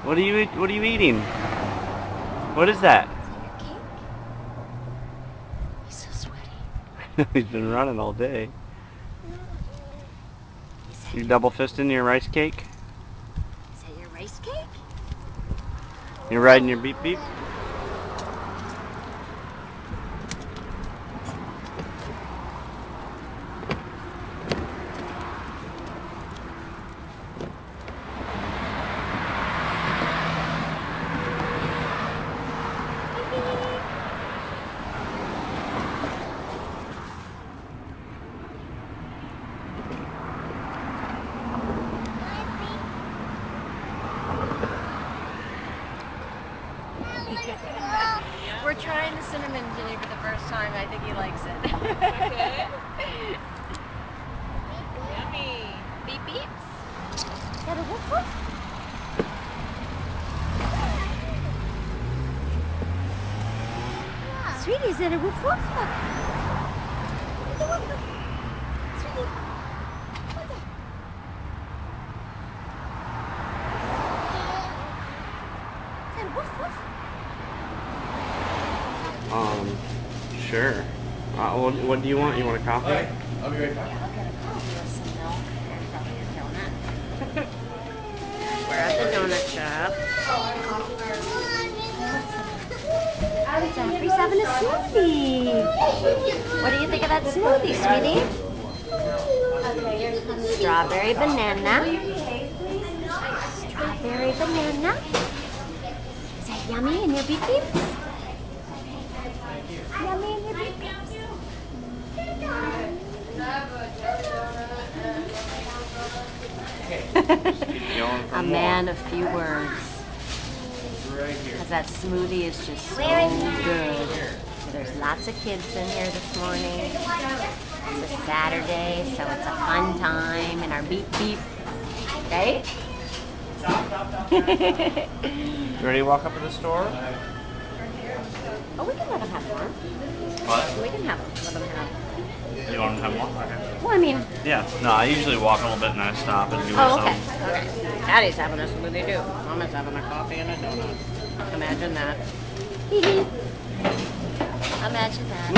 What are you eating? What is that? He's so sweaty. He's been running all day. Is You double fisting your rice cake? that your rice cake? You riding your beep beep? We're trying the cinnamon chili for the first time. I think he likes it. Okay. Yummy. Beep beeps. Is that a woof woof? Sweetie, is that a woof woof? Look. It's a woof woof. Sweetie. What's that? Is that a woof woof? Sure. What do you want? You want a coffee? Alright, I'll be right back. I'll get a coffee with some milk and probably a donut. We're at the donut shop. What's that? He's having a smoothie. What do you think of that smoothie, sweetie? Strawberry banana. Strawberry banana. Is that yummy in your beep beeps? Yummy in your beep beeps? A man of few words. Because that smoothie is just so good. There's lots of kids in here this morning. It's a Saturday, so it's a fun time in our beep beep. Right? You ready to walk up to the store? Oh, we can let them have one. What? We can have them. Let them have. You want to have one? Okay. Well, I mean. Yeah. No, I usually walk a little bit and I stop and do Oh, something. okay. Okay. Daddy's having a smoothie too. Mama's having a coffee and a donut. Imagine that. Imagine that.